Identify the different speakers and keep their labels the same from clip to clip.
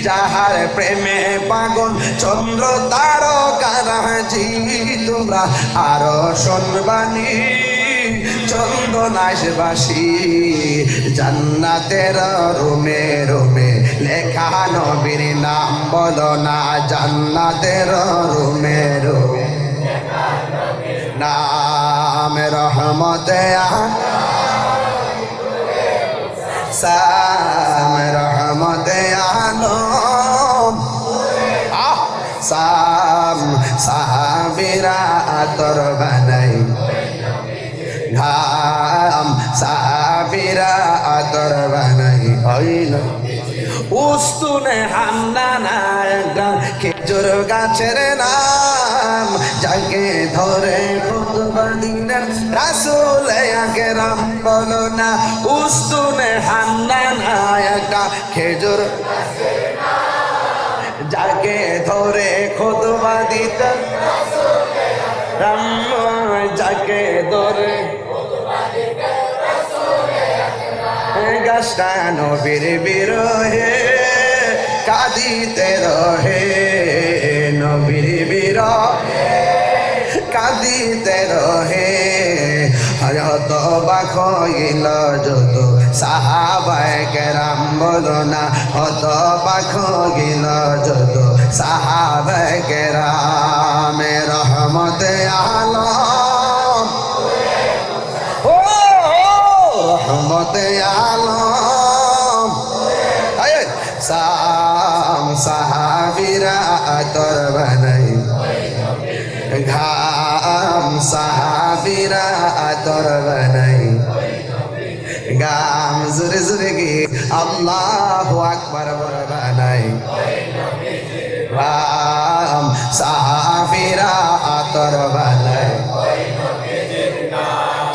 Speaker 1: যাহার প্রেমে পাগল চন্দ্র তারকারাজি তোমরা আরো শুনবানি চন্দনাশবাসী জান্নাতের রুমে রুমে লেখা নবীর নাম বলো না জান্নাতের রুমে রুমে নাম রহমতে সাম রহমতে আলম সাম সাহাবীরা আতর বানাই ঘাম সাহাবীরা আতর বানাই হইল উস্তুনে হান্নানা একটা খেজুর গাছের নাম যাকে ধরে খুতবা দিলেন রাসূল আকরাম বলো না উস্তুনে হান্নানা একটা খেজুর গাছের নাম যাকে ধরে খুতবা দিতেন রাসূল আকরাম যাকে ধরে খুতবা দিতেন রাসূল আকরাম গাছটা নবীর বিরহে কাঁদিতে রহে নবীর বিরহে কাঁদিতে রহে হযরত বাক হইল যত সাহাবায়ে কেরাম বলো না হত বাক হইল যত সাহাবায়ে কেরাম রহমতে আলম ও রহমতে আলম সাম সাহাবীরা আতর বানাই ঘাম সাহাবীরা আতর বানাই গাম জোরে জোরে গিয়ে আল্লাহু আকবার বানাই ঘাম সাহাবীরা আতর বানাই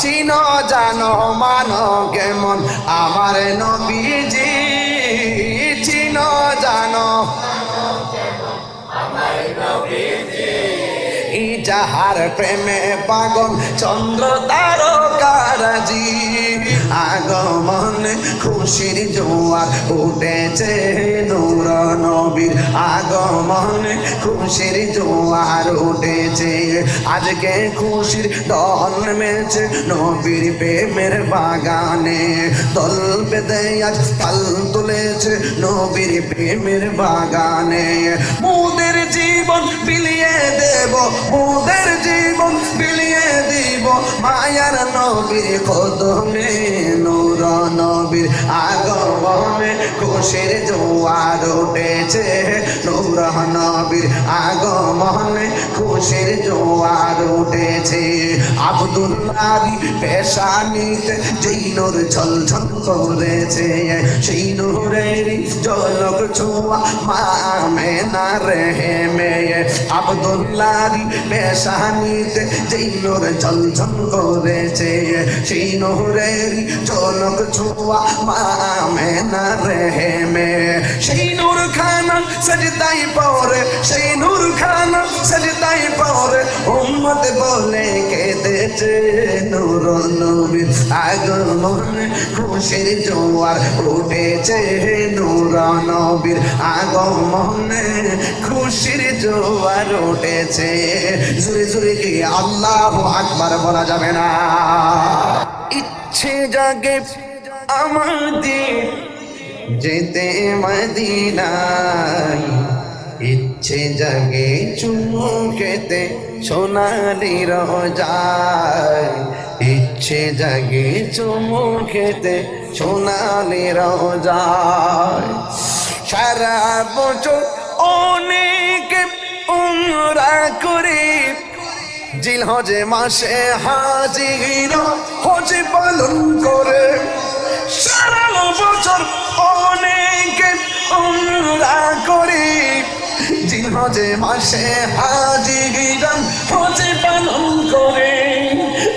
Speaker 1: চিনো জানো মানো কেমন আমার নবীজি চিনো জানো যাহার প্রেমে পাগল চন্দ্র তারকারাজি আগমন খুশির জোয়ার উঠেছে নূর নবীর আগমন খুশির জোয়ার উঠেছে আজকে খুশির দল মেছে নবীর প্রেমের বাগানে দল বেঁধে আজ পাল তুলেছে নবীর প্রেমের বাগানে মোদের জীবন বিলিয়ে দেব মোদের জীবন বিলিয়ে দিব মায়ার নবীর কদমে নূর নবীর আগমনে খুশির জোয়ার উঠেছে নূর নবীর আগমনে খুশির জোয়ার উঠেছে আব্দুল্লাহর পেশানিতে যেই নূর ঝলঝল করেছে সেই নূরের ঝলক ছোঁয়া মা আমেনা রহেমে আব্দুল্লাহর পেশানিতে যেই নূর ঝলঝল করেছে সেই নূরের ঝলক ছোঁয়া মা আমেনা রহেমে সেই নূর খানা সজদাই পড়ে সেই নূর খানা সজদাই পড়ে উম্মত বলে কেঁদেছে নূর নবীর আগমনে খুশির জোয়ার উঠেছে নূর নবীর আগমনে খুশির জোয়ার উঠেছে জোরে জোরে কি আল্লাহু আকবার বলা যাবে না ইচ্ছে জাগে আমাদের যেতে মদিনায় ইচ্ছে জাগে চুমু খেতে সোনালি রোজায় ইচ্ছে জাগে চুমু খেতে সোনালি রোজায় সারা বছর অনেক উমরা করে জিলহজে মাসে হাজির হজ পালন করে সারা বছর অনেক উমরা করে জিলহজে মাসে হাজির হজ পালন করে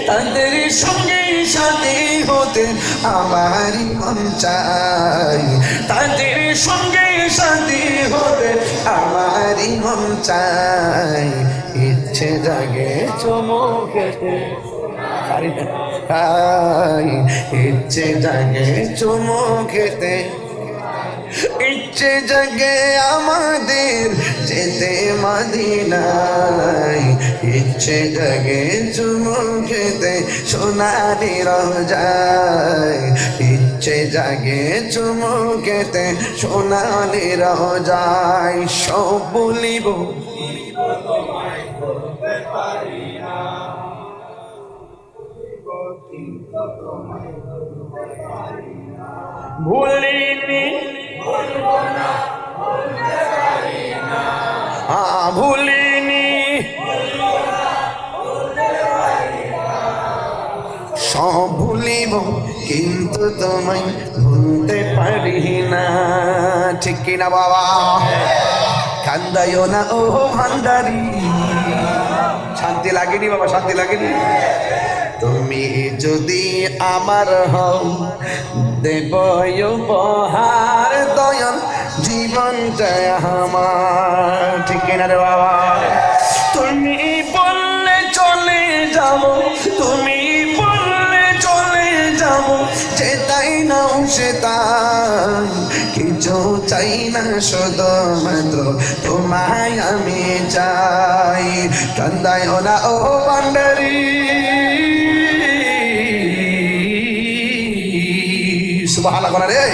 Speaker 1: তাদের সঙ্গে সাথে হতে আমারই মন চাই তাদের সঙ্গে সাথে হতে আমারই মন চাই ইচ্ছে জাগে চমকেতে ইচ্ছে জাগে চমকেতে ইচ্ছে জাগে আমাদের যেতে মদিনায়, ইচ্ছে জাগে চুমু খেতে সোনালি রোজায়, ইচ্ছে জাগে চুমু খেতে সোনালি রোজায়। সব বলিব ভুলিনি, ভুলিনি, সব ভুলিব কিন্তু তোমায় ভুলতে পারি না। ঠিক কিনা বাবা? কান্দায়ও না ও ভান্ডারি। শান্তি লাগেনি বাবা? শান্তি লাগেনি? তুমি যদি আমার হও দেব উপহার দয়াল জীবনটা আমার। ঠিক কিনা রে বাবা? তুমি বললে চলে যাব, তুমি বললে চলে যাব, যেতাই নাও সেতাই, কিছু চাই না শুধুমাত্র তোমায় আমি চাই। কান্দায় না ও ভান্ডারি, সুবহানাল্লাহ রে।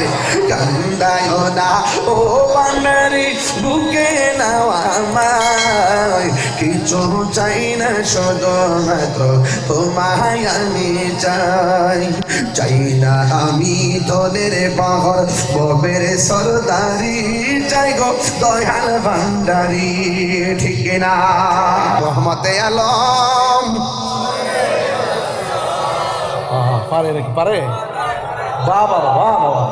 Speaker 1: কান্দায় না ও ভান্ডারি, বুকে নাও আমায়, কিছু চাই না শুধুমাত্র তোমায় আমি চাই। চাই না আমি তোদের পাহাড় ববের সরদারি, চাই গো দয়াল ভান্ডারি। ঠিক না? রহমতে আলম পারে নাকি? পারে? বাবা বাবা বাবা,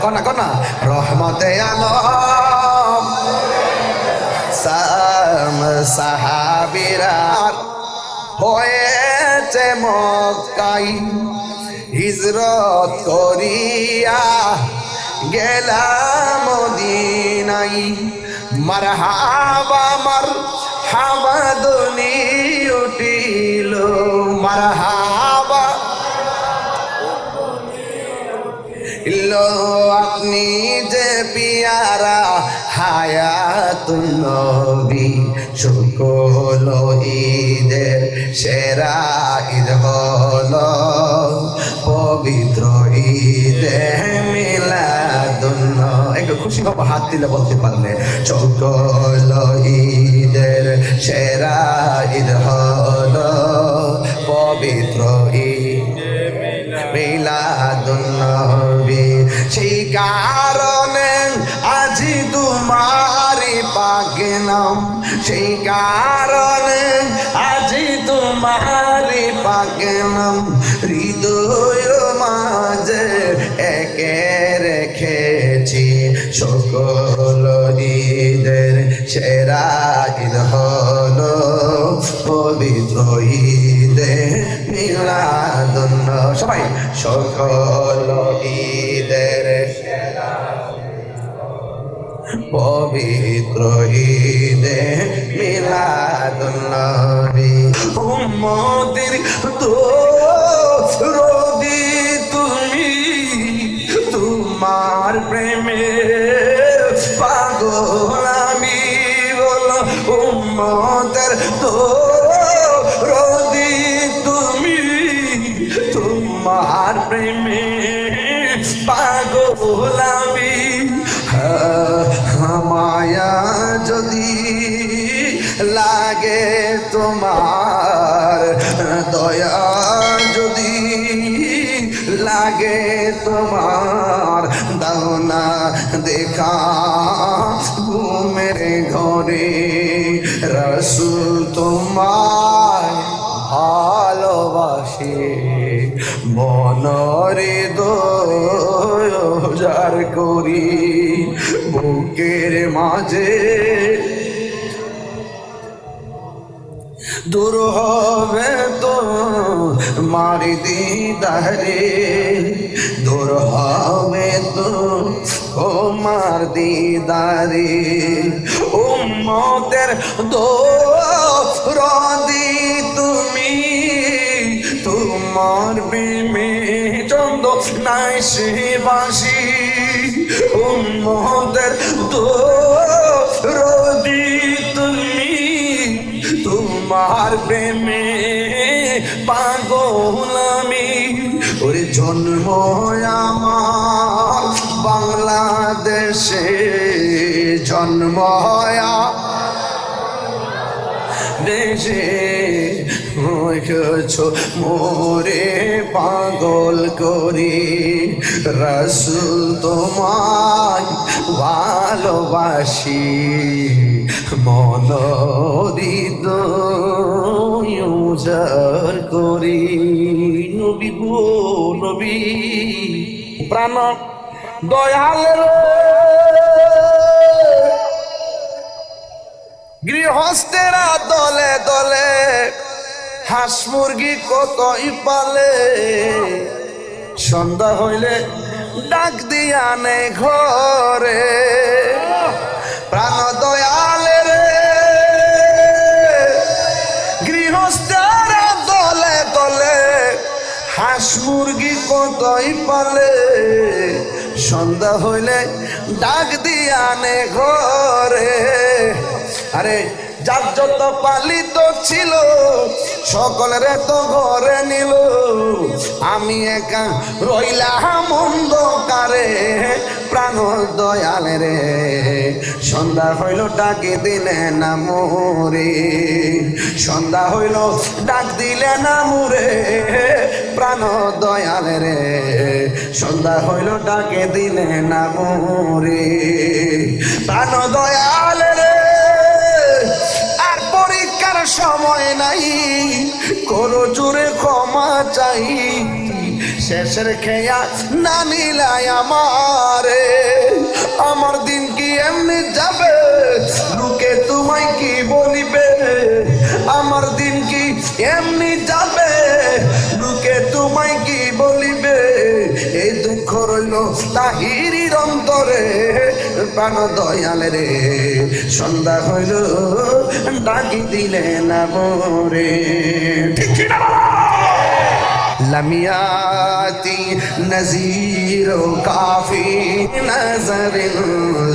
Speaker 1: কনা কনা। রহমতে আলম সাহাবীরা হয়েছে মক্কাই, হিজরত করিয়া গেলাম মদিনাই। মারহাবা মারহাবা ধ্বনি উঠিল, মারহাবা আপনি যে পিয়ারা হায়াতুন নবী, সকল ঈদের সেরা ঈদ হলো পবিত্র ঈদে মিলাদুন নবী। একটু খুশি বাবা হাত দিলে বলতে পারলে, সকল ঈদের সেরা ঈদ হলো পবিত্র ঈদ মিলাদুন নবী। সেই কারণে আজি তোমারি পাকে নাম, সেই কারণে আজি তোমারি পাকে নাম, হৃদয় মাঝে একে রেখেছি। সকল ঈদের সেরা ঈদ হলো পবিত্র ঈদে মিলাদুন নবী। সবাই সকল ঈদের পবিত্র ঈদে মিলাদুন নবী। উম্মতের দরদি তুমি, তোমার প্রেমে পাগল আমি। বলো উম্মতের দরদি তুমি, তোমার প্রেমে পাগল আমি। মায়া যদি লাগে তোমার, দয়া যদি লাগে তোমার, দাও না দেখা ঘুমের ঘরে। রাসূল তোমায় ভালোবাসে, মনরে দোজার করি, বুকের মাঝে দূর হবে তো মারি দিদারে, দূর হবে তো তোমার দিদারে। উম্মতের দরদি তুমি, তোমার প্রেমে চন্দ নাই সে বাসি। উম্মতের দরদি তুমি, তোমার প্রেমে পাগল আমি। ওরে জন্ম আমার বাংলাদেশে, জন্ম দেশে হয়েছ মোরে পাগল করি। রাসূল তোমায় ভালোবাসি, মন হৃদয় উজাড় করি। নবী গো নবী, প্রাণ দয়ালের গৃহস্থেরা দলে দলে হাঁস মুরগি কতই পালে। সন্ধ্যা হইলে ডাক দিয়া নে ঘরে, প্রাণ দয়ালের গৃহস্থেরা দলে দলে হাঁস মুরগি কতই পালে। সন্ধ্যা হইলে ডাক দিয়া নে ঘরে। আরে যার যত পালিত ছিল সকলের তো ঘরে নিল, আমি একা রইলাম অন্ধকারে। প্রাণ দয়াল রে, সন্ধ্যা হইল ডাকে দিলে না মোরে, সন্ধ্যা হইল ডাক দিলে না মোরে। প্রাণ দয়াল রে, সন্ধ্যা হইল ডাকে দিলে না মোরে। প্রাণ দয়াল রে, আর পরীক্ষার সময় নাই, করো জোরে ক্ষমা চাই। শেষের খেয়া না নিলাই আমারে, আমার দিন কি এমনি যাবে, লোকে তোমায় কি বলিবে। আমার দিন কি এমনি যাবে, লোকে তোমায় কি বলিবে। এই দুঃখ রইল তাহিরির অন্তরে। প্রাণ দয়াল রে, সন্ধ্যা হইল ডাকি দিলে না মোরে। ঠিক কি না লমিয়াতি নজির কাফি নজর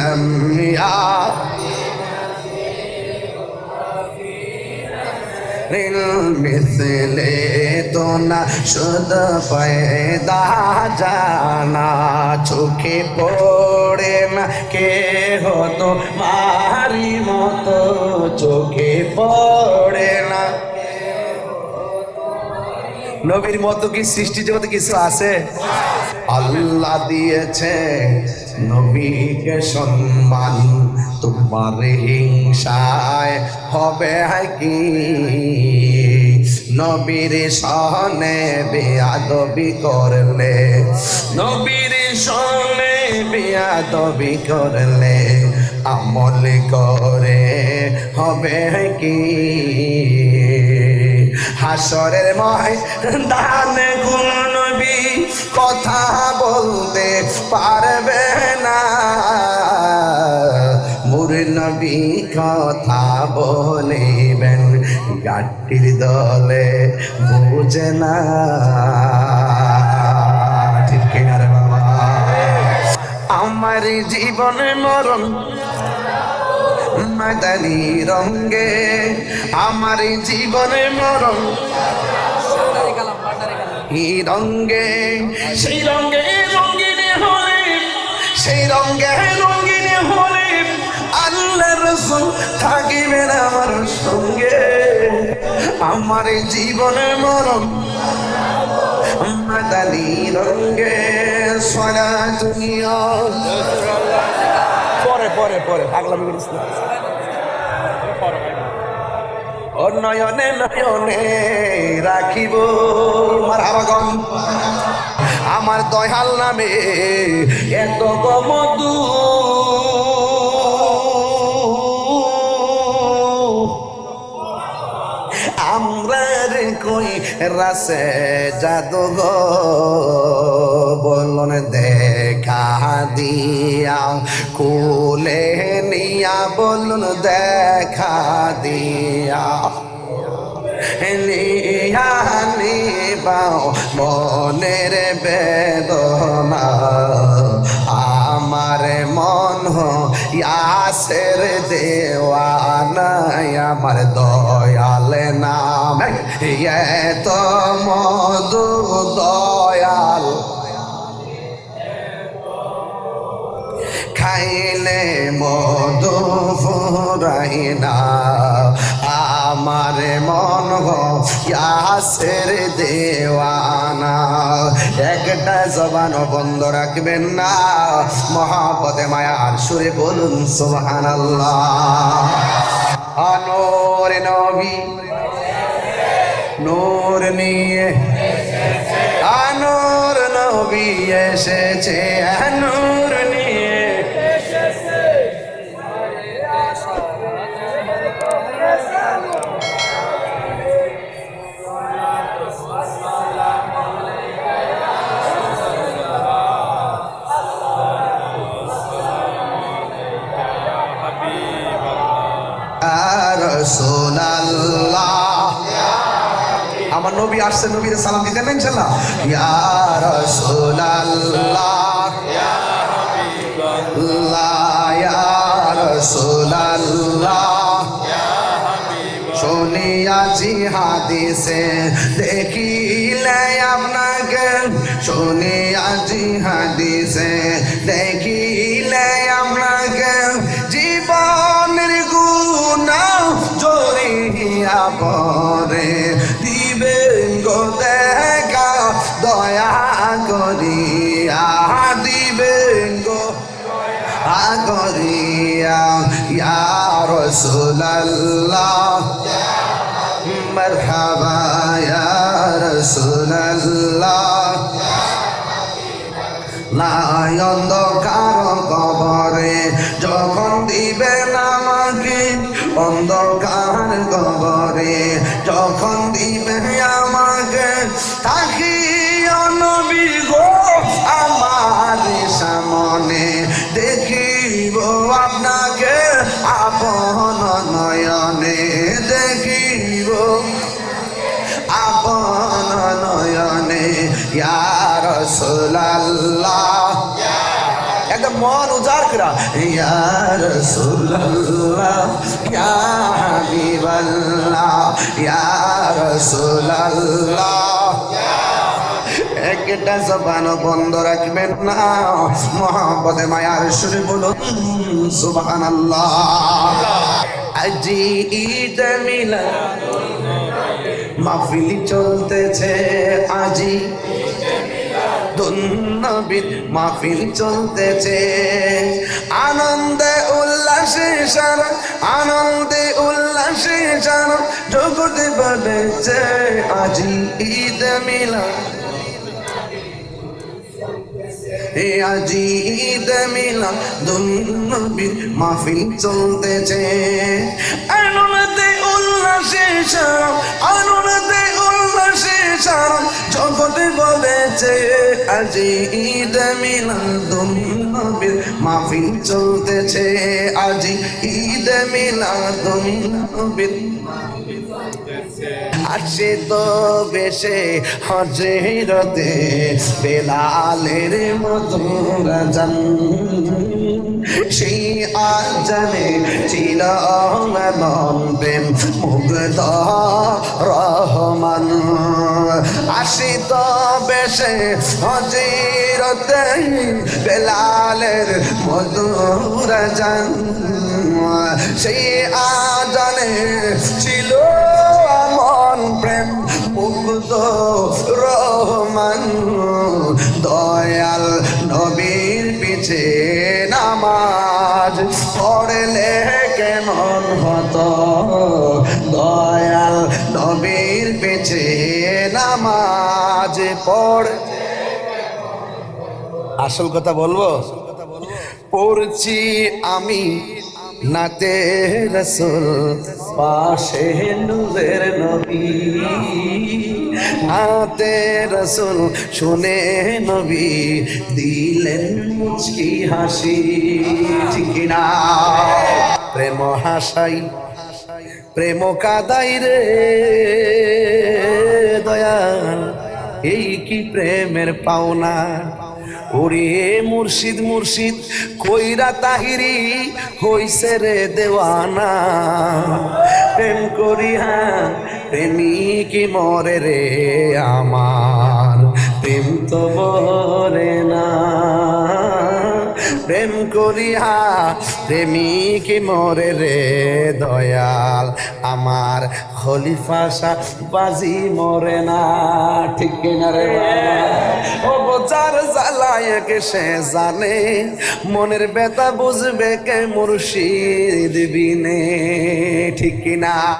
Speaker 1: লমিয়া মিসলে তো না শুদ পয়দা জানা, চোখে পড়ে না কে হতো মারি মতো, চোখে পড়ে না। নবীর মতো কি সৃষ্টি জগতে কিছু আছে? আল্লাহ দিয়েছে নবীকে সম্মান, তোমার হিংসায় হবে কি। নবীর সনে বেয়াদবি করলে, নবীর সনে বেয়াদবি করলে আমল করে হবে কি। হাসরের ময়দানে কোন নবী কথা বলতে পারবে না, মোর নবী কথা বলিবেন গাটির দলে বুঝে না। ঠিক কিনা রে বাবা? আমার জীবনে মরণ মাদানী রঙ্গে, আমার জীবনে মরণ এই রঙ্গে। সেই রঙ্গে রঙ্গিনে হলে, সেই রঙ্গে রঙ্গিনে হলে আল্লাহ রাসূল থাকিবেন আমার সঙ্গে। আমার জীবনে মরণ মাদানী রঙ্গে। সলাতুনিয়া পরে পরে পরে পাগলামি করিস না। ও নয়নে নয়নে রাখিব মারহাবাগম, আমার দয়াল নামে এত মধু। আমরা রে কই রাসে জাদুঘর বলন দেখা দিয়া, কোলে নিয়া বলুন দেখা দিয়া। নিয়া নিবাও মনের বেদনা, আমার আমার মন ইয়াসের দেওয়ানা আমার দয়াল নাম তো মধু দয়াল খাইলে মধু ফুরাই না আমার মন ইয়াসের দেওয়ানা একটা জবানও বন্ধ রাখবেন না মহাপদে মায়ার সুরে বলুন সুবহানাল্লাহ নূর নবী নূর নিয়ে নূর নবী এসেছে নূর নিয়ে রাসূলুল্লাহ আমার নবী আসছে নবীর সালাম দিতেন ইনশাআল্লাহ ইয়া রাসূলুল্লাহ ইয়া হাবিবাল্লাহ ইয়া রাসূলুল্লাহ ইয়া হাবিবাল্লাহ শুনিয়াছি হাদিসে দেখিলে আপনাকে শুনিয়াছি হাদিসে দেখিলে আপনাকে জীবনের গুনাহ জড়িয়া পড়ে দিবেন গো দেখা দয়া করিয়া দিবেন গো করিয়া ইয়া রাসূলুল্লাহ মারহাবা ইয়া রাসূলুল্লাহ নাই অন্ধকার কবরে যখন দিবেন আমাকে অন্ধকার কবরে যখন দিবেন আমাকে তাকিয়া নবী গো আমার সামনে দেখিব আপনাকে আপন নয়নে দেখিব আপন নয়নে ইয়া রাসূলুল্লাহ একদম মন উজাড় করা ইয়া রাসূলুল্লাহ ইয়া হাবিবাল্লাহ ইয়া রাসূলুল্লাহ একটা জবান বন্ধ রাখবেন না মহব্বতে মায়ার সুরে বলুন সুবহানাল্লাহ আজি ঈদ মিলাদুন মাহফিল চলতেছে আজি নবীর মাহফিল চলতেছে আনন্দে উল্লাসে সারা আনন্দে উল্লাসে সারা জগতে বলেছে আজি ঈদ মিলাদ আজি ঈদ মিলাদুন নবীর মাহফিল চলতেছে আনন্দে উল্লাসে সারা আনন্দে উল্লাসে সারা জগতে বলেছে আজি ঈদ মিলাদুন নবীর মাহফিল চলতেছে আজি ঈদ মিলাদুন নবীর আসে তো বেশে হজরতে বেলালের মধুর আজান সেই আজানে ছিল মন প্রেম মুগ্ধ রহমান আসে তো বেশে হজরতে বেলালের মধুর আজান সেই আজানে ছিল মন প্রেম মুগ্ধ রহমান দয়াল নবীর পিছে নামাজ পড়লে কেমন হতো দয়াল নবীর পিছে নামাজ পড় আসল কথা বলবো পড়ছি আমি নাতে রসুল পাশে নূরের নবী নাতে রসুল শুনে নবী দিলেন মুচকি হাসি ঠিক না প্রেম হাসাই প্রেম কাদাই রে দয়াল এই কি প্রেমের পাওনা ওরে মুর্শিদ মুর্শিদ কইরা তাহিরি হইছে রে দেওয়ানা প্রেম করিয়া প্রেমিক মরে রে আমার প্রেম তো মরে না প্রেম করিয়া প্রেমিক মরে রে দয়াল আমার খলিফা শাহ বাজি মরে না ঠিক কিনা রে ও যার জ্বালায় কে সে জানে মনের ব্যথা বুঝবে কে মুর্শিদ বিনে ঠিক কিনা।